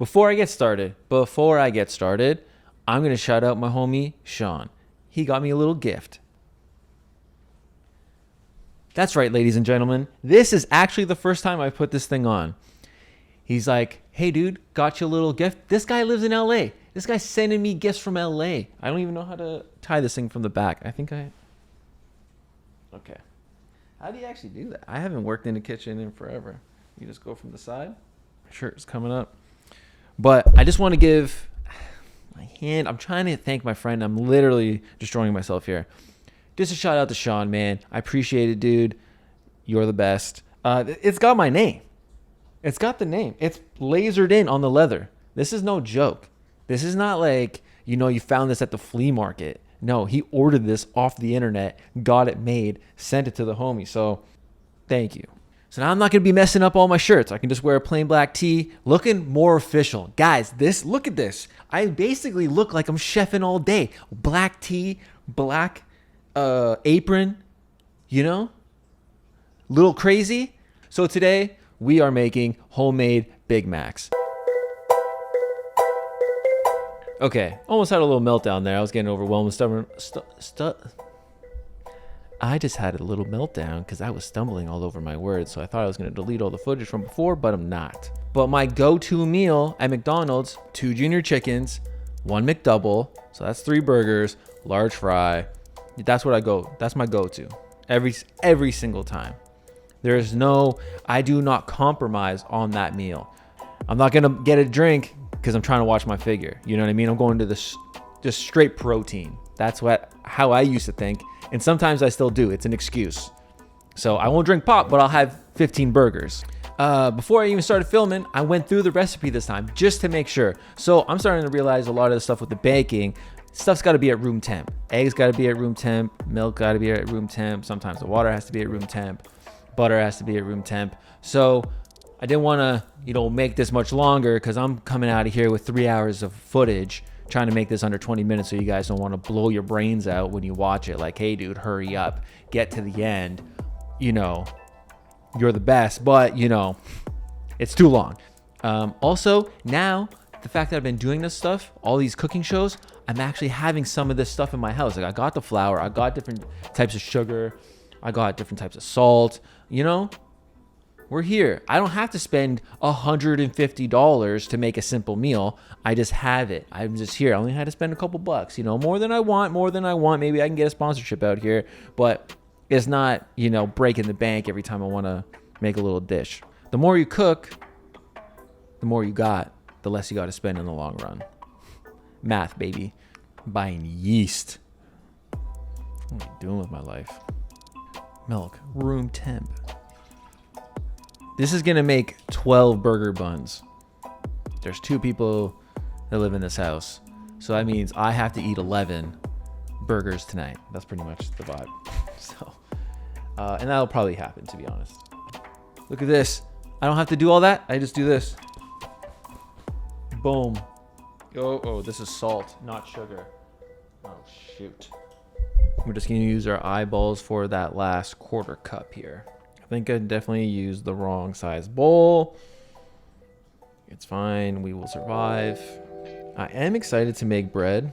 Before I get started, I'm going to shout out my homie, Sean. He got me a little gift. That's right, ladies and gentlemen. This is actually the first time I put this thing on. He's like, hey, dude, got you a little gift. This guy lives in LA. This guy's sending me gifts from LA. I don't even know how to tie this thing from the back. Okay. How do you actually do that? I haven't worked in the kitchen in forever. You just go from the side. My shirt's coming up. But I just want to give my hand. I'm trying to thank my friend. I'm literally destroying myself here. Just a shout out to Sean, man. I appreciate it, dude. You're the best. It's got my name. It's got the name. It's lasered in on the leather. This is no joke. This is not like, you found this at the flea market. No, he ordered this off the internet, got it made, sent it to the homie. So thank you. So now I'm not going to be messing up all my shirts. I can just wear a plain black tee, looking more official. Guys, look at this. I basically look like I'm chefing all day. Black tee, black apron, little crazy. So today we are making homemade Big Macs. Okay, almost had a little meltdown there. I was getting overwhelmed with I just had a little meltdown because I was stumbling all over my words. So I thought I was going to delete all the footage from before, but I'm not. But my go-to meal at McDonald's, 2 junior chickens, 1 McDouble. So that's 3 burgers, large fry. That's what that's my go-to every single time. I do not compromise on that meal. I'm not going to get a drink because I'm trying to watch my figure. You know what I mean? I'm going to this just straight protein. That's how I used to think. And sometimes I still do. It's an excuse. So I won't drink pop, but I'll have 15 burgers. Before I even started filming, I went through the recipe this time just to make sure. So I'm starting to realize a lot of the stuff with the baking, stuff's got to be at room temp. Eggs got to be at room temp. Milk got to be at room temp. Sometimes the water has to be at room temp. Butter has to be at room temp. So I didn't want to, make this much longer because I'm coming out of here with 3 hours of footage trying to make this under 20 minutes so you guys don't want to blow your brains out when you watch it. Like, hey, dude, hurry up. Get to the end. You're the best, but, it's too long. Also, now, the fact that I've been doing this stuff, all these cooking shows, I'm actually having some of this stuff in my house. Like, I got the flour. I got different types of sugar. I got different types of salt. We're here. I don't have to spend $150 to make a simple meal. I just have it. I'm just here. I only had to spend a couple bucks, more than I want. Maybe I can get a sponsorship out here, but it's not, breaking the bank every time I want to make a little dish. The more you cook, the more you got, the less you got to spend in the long run. Math, baby. Buying yeast. What am I doing with my life? Milk, room temp. This is going to make 12 burger buns. There's 2 people that live in this house. So that means I have to eat 11 burgers tonight. That's pretty much the vibe. So, and that'll probably happen, to be honest. Look at this. I don't have to do all that. I just do this. Boom. Oh, this is salt, not sugar. Oh, shoot. We're just going to use our eyeballs for that last quarter cup here. I think I definitely used the wrong size bowl. It's fine. We will survive. I am excited to make bread,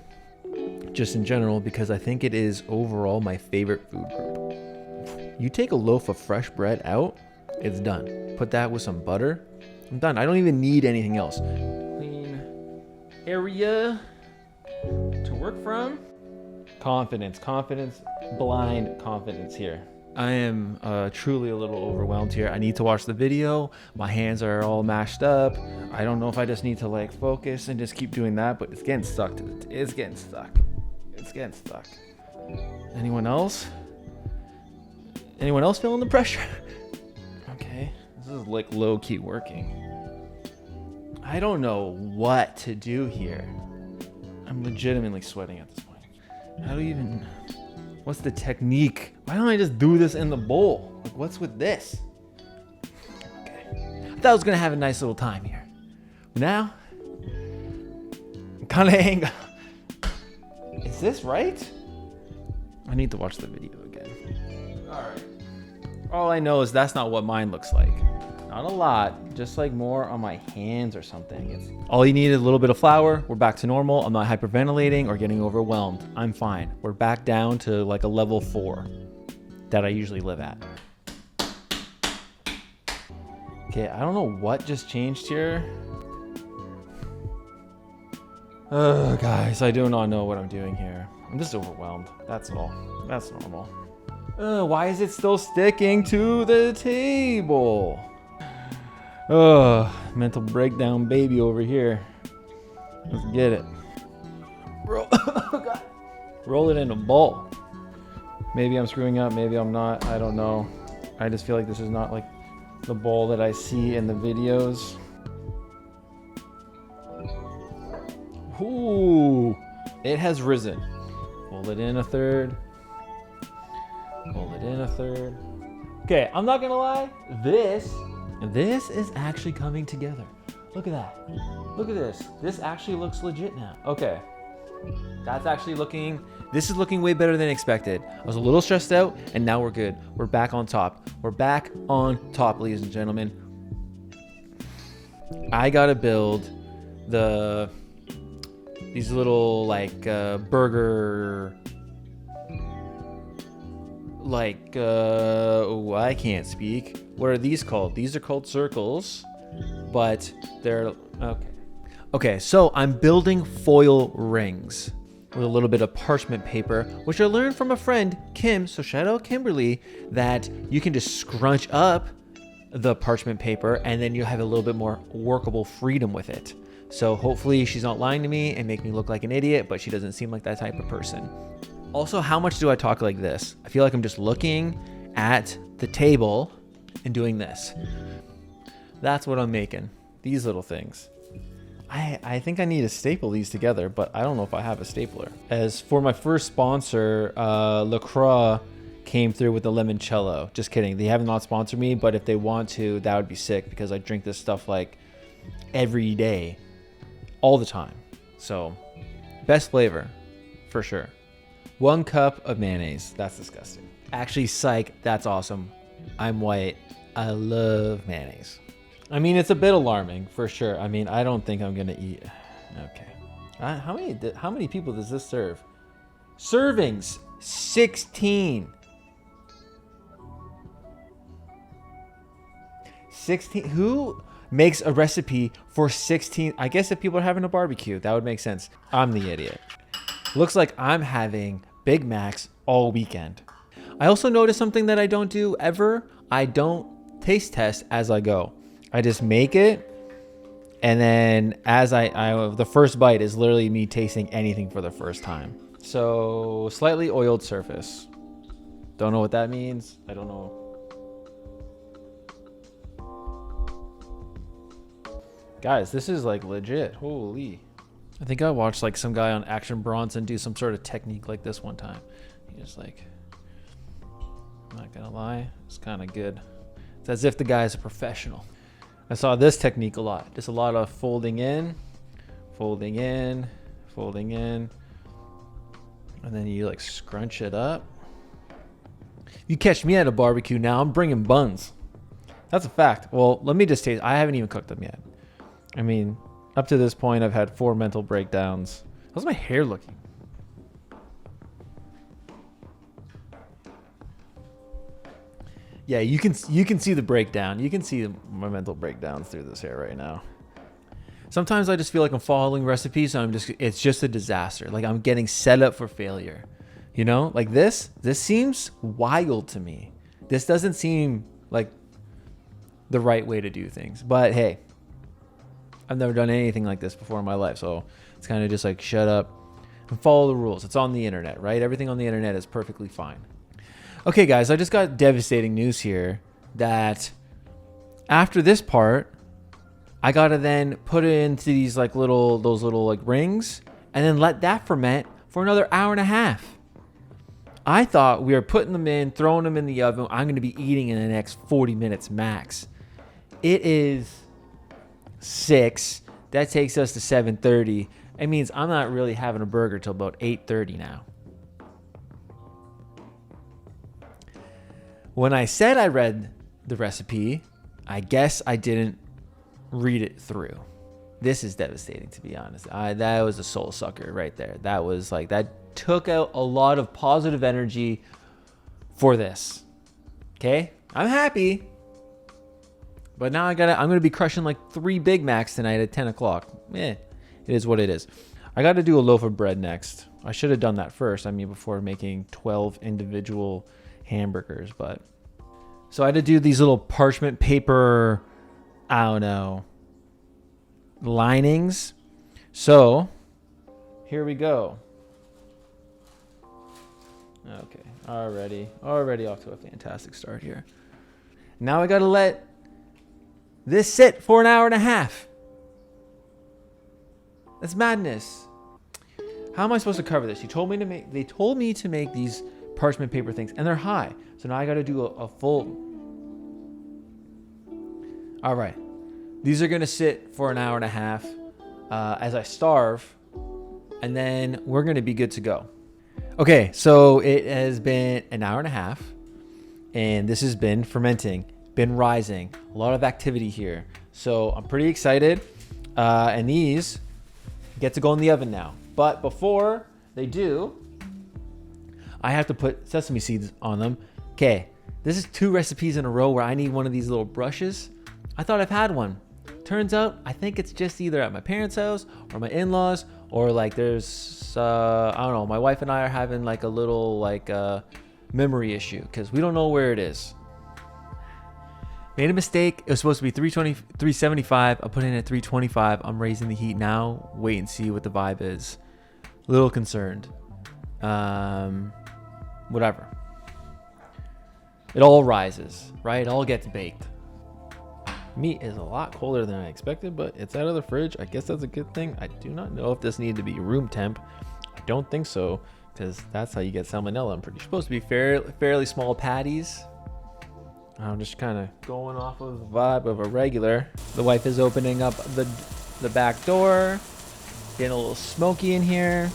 just in general, because I think it is overall my favorite food group. You take a loaf of fresh bread out, it's done. Put that with some butter, I'm done. I don't even need anything else. Clean area to work from. Confidence, blind confidence here. I am truly a little overwhelmed here. I need to watch the video. My hands are all mashed up. I don't know if I just need to focus and just keep doing that, but it's getting stuck. It's getting stuck. Anyone else? Anyone else feeling the pressure? Okay, this is low key working. I don't know what to do here. I'm legitimately sweating at this point. How do you even... What's the technique? Why don't I just do this in the bowl? What's with this? Okay. I thought I was going to have a nice little time here. But now, I'm kind of angry. Is this right? I need to watch the video again. All right. All I know is that's not what mine looks like. Not a lot, just like more on my hands or something. It's all you need is a little bit of flour. We're back to normal. I'm not hyperventilating or getting overwhelmed. I'm fine. We're back down to like a level 4 that I usually live at. Okay, I don't know what just changed here. Guys, I do not know what I'm doing here. I'm just overwhelmed. That's all. That's normal. Why is it still sticking to the table? Mental breakdown baby over here. Let's get it. Roll it in a ball. Maybe I'm screwing up, maybe I'm not. I don't know. I just feel like this is not like the ball that I see in the videos. Ooh, it has risen. Fold it in a third. Fold it in a third. Okay, I'm not gonna lie. This is actually coming together. Look at that. Look at this. This actually looks legit now. Okay. That's actually looking, this is looking way better than expected. I was a little stressed out and now we're good. We're back on top. We're back on top, ladies and gentlemen. I gotta build these little like burger, like, I can't speak. What are these called? These are called circles, but they're, okay. Okay, so I'm building foil rings with a little bit of parchment paper, which I learned from a friend, Kim. So shout out Kimberly, that you can just scrunch up the parchment paper and then you'll have a little bit more workable freedom with it. So hopefully she's not lying to me and make me look like an idiot, but she doesn't seem like that type of person. Also, how much do I talk like this? I feel like I'm just looking at the table and doing this. That's what I'm making. These little things. I think I need to staple these together, but I don't know if I have a stapler. As for my first sponsor, LaCroix came through with the limoncello. Just kidding. They have not sponsored me, but if they want to, that would be sick because I drink this stuff like every day, all the time. So, best flavor, for sure. 1 cup of mayonnaise. That's disgusting. Actually, psych, that's awesome. I'm white. I love mayonnaise. I mean, it's a bit alarming, for sure. I mean, I don't think I'm gonna eat. Okay. How many people does this serve? Servings, 16. 16. Who makes a recipe for 16? I guess if people are having a barbecue, that would make sense. I'm the idiot. Looks like I'm having Big Macs all weekend. I also noticed something that I don't do ever. I don't taste test as I go. I just make it, and then as the first bite is literally me tasting anything for the first time. So slightly oiled surface. Don't know what that means. I don't know. Guys, this is like legit. Holy. I think I watched like some guy on Action Bronson do some sort of technique like this one time. He just like, I'm not gonna lie, it's kind of good. It's as if the guy is a professional. I saw this technique a lot. Just a lot of folding in, folding in, folding in. And then you like scrunch it up. You catch me at a barbecue now, I'm bringing buns. That's a fact. Well, let me just taste. I haven't even cooked them yet. I mean, up to this point, I've had 4 mental breakdowns. How's my hair looking? Yeah, you can see the breakdown. You can see my mental breakdowns through this hair right now. Sometimes I just feel like I'm following recipes and it's just a disaster. Like I'm getting set up for failure. You know, like this seems wild to me. This doesn't seem like the right way to do things. But hey, I've never done anything like this before in my life. So it's kind of just like shut up and follow the rules. It's on the internet, right? Everything on the internet is perfectly fine. Okay, guys, I just got devastating news here that after this part, I gotta then put it into these like those little like rings and then let that ferment for another hour and a half. I thought we were putting them in, throwing them in the oven. I'm gonna be eating in the next 40 minutes max. It is 6. That takes us to 7:30. It means I'm not really having a burger till about 8:30 now. When I said I read the recipe, I guess I didn't read it through. This is devastating, to be honest. That was a soul sucker right there. That was like, that took out a lot of positive energy for this. Okay, I'm happy, but now I'm gonna be crushing like 3 Big Macs tonight at 10 o'clock. It is what it is. I got to do a loaf of bread next. I should have done that first. I mean, before making 12 individual hamburgers, but so I had to do these little parchment paper, I don't know, linings. So here we go. Okay, already off to a fantastic start here. Now I gotta let this sit for an hour and a half. That's madness. How am I supposed to cover this? They told me to make these parchment paper things, and they're high. So now I gotta do a full. All right, these are gonna sit for an hour and a half as I starve, and then we're gonna be good to go. Okay, so it has been an hour and a half, and this has been fermenting, been rising, a lot of activity here. So I'm pretty excited, and these get to go in the oven now. But before they do, I have to put sesame seeds on them. Okay, this is 2 recipes in a row where I need one of these little brushes. I thought I've had one. Turns out, I think it's just either at my parents' house or my in-laws, or like there's, I don't know, my wife and I are having like a little memory issue because we don't know where it is. Made a mistake. It was supposed to be 375. I put in at 325. I'm raising the heat now. Wait and see what the vibe is. A little concerned. Whatever. It all rises, right? It all gets baked. Meat is a lot colder than I expected, but it's out of the fridge. I guess that's a good thing. I do not know if this needed to be room temp. I don't think so, because that's how you get salmonella. I'm pretty supposed to be fairly small patties. I'm just kind of going off of the vibe of a regular. The wife is opening up the back door. Getting a little smoky in here.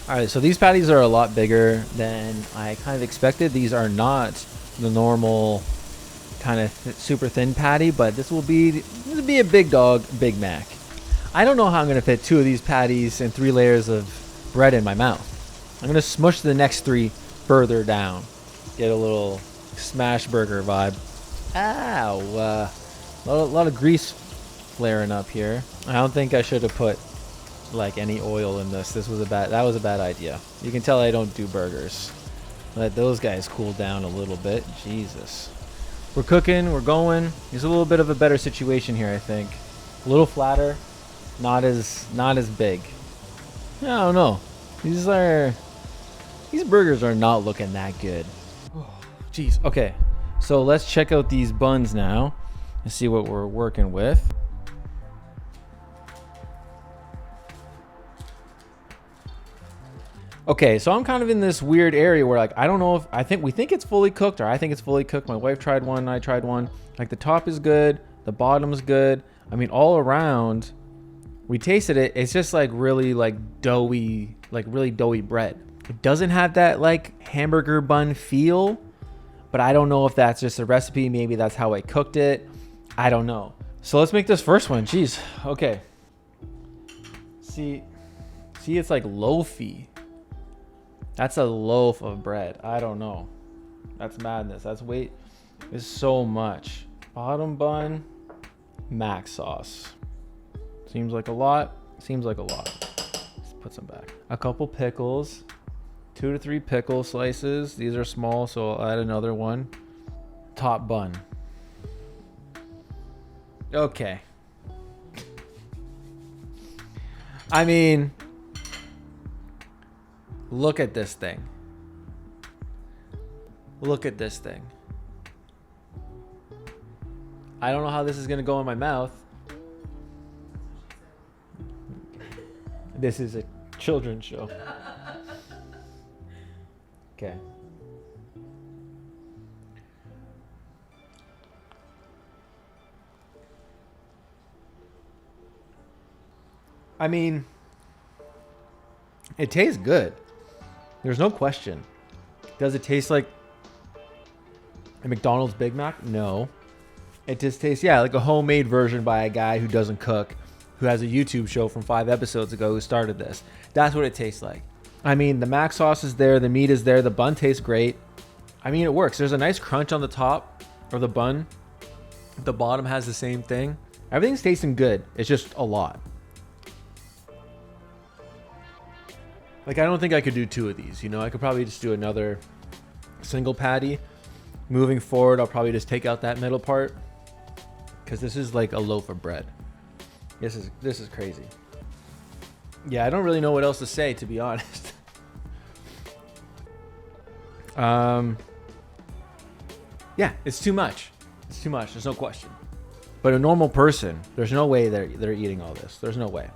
All right, so these patties are a lot bigger than I kind of expected. These are not the normal kind of super thin patty, but this will be a big dog Big Mac. I don't know how I'm going to fit 2 of these patties and 3 layers of bread in my mouth. I'm going to smush the next 3 further down. Get a little smash burger vibe. Ow. A lot of grease flaring up here. I don't think I should have put like any oil in this. That was a bad idea. You can tell I don't do burgers. Let those guys cool down a little bit. Jesus. We're cooking, we're going. There's a little bit of a better situation here, I think. A little flatter, not as big. I don't know. These burgers are not looking that good. Jeez. Okay, so let's check out these buns now and see what we're working with. Okay, so I'm kind of in this weird area where like I don't know if we think it's fully cooked, or I think it's fully cooked. My wife tried one, I tried one. Like the top is good, the bottom's good. I mean, all around, we tasted it. It's just like really doughy bread. It doesn't have that like hamburger bun feel, but I don't know if that's just a recipe. Maybe that's how I cooked it. I don't know. So let's make this first one. Jeez. Okay. See, it's like loafy. That's a loaf of bread. I don't know. That's madness. It's so much. Bottom bun, mac sauce. Seems like a lot. Let's put some back. A couple pickles. 2 to 3 pickle slices. These are small, so I'll add another one. Top bun. Okay. I mean, look at this thing. I don't know how this is going to go in my mouth. This is a children's show. Okay. I mean, it tastes good. There's no question. Does it taste like a McDonald's Big Mac? No. It just tastes, yeah, like a homemade version by a guy who doesn't cook, who has a YouTube show from 5 episodes ago who started this. That's what it tastes like. I mean, the mac sauce is there, the meat is there, the bun tastes great. I mean, it works. There's a nice crunch on the top or the bun. The bottom has the same thing. Everything's tasting good. It's just a lot. Like, I don't think I could do 2 of these. You know, I could probably just do another single patty. Moving forward, I'll probably just take out that middle part, because this is like a loaf of bread. This is crazy. Yeah, I don't really know what else to say, to be honest. Yeah, it's too much. It's too much. There's no question. But a normal person, there's no way they're eating all this. There's no way.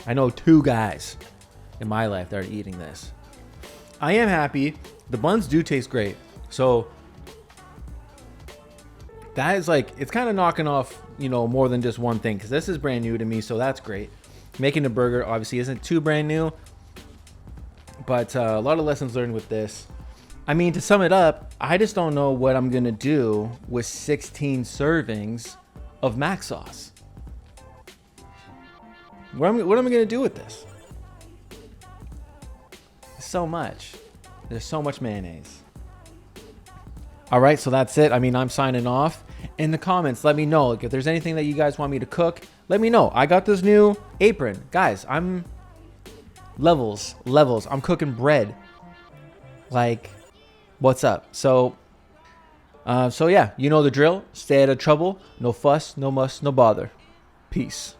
I know 2 guys in my life that are eating this. I am happy. The buns do taste great. So that is like, it's kind of knocking off, you know, more than just one thing, because this is brand new to me, so that's great. Making a burger obviously isn't too brand new, but a lot of lessons learned with this. I mean, to sum it up, I just don't know what I'm gonna do with 16 servings of mac sauce. What am I gonna do with this? So much. There's so much mayonnaise. All right, so that's it. I mean, I'm signing off. In the comments, let me know. Like, if there's anything that you guys want me to cook, let me know. I got this new apron. Guys, I'm levels. I'm cooking bread. Like, what's up? So yeah, you know the drill. Stay out of trouble. No fuss, no muss, no bother. Peace.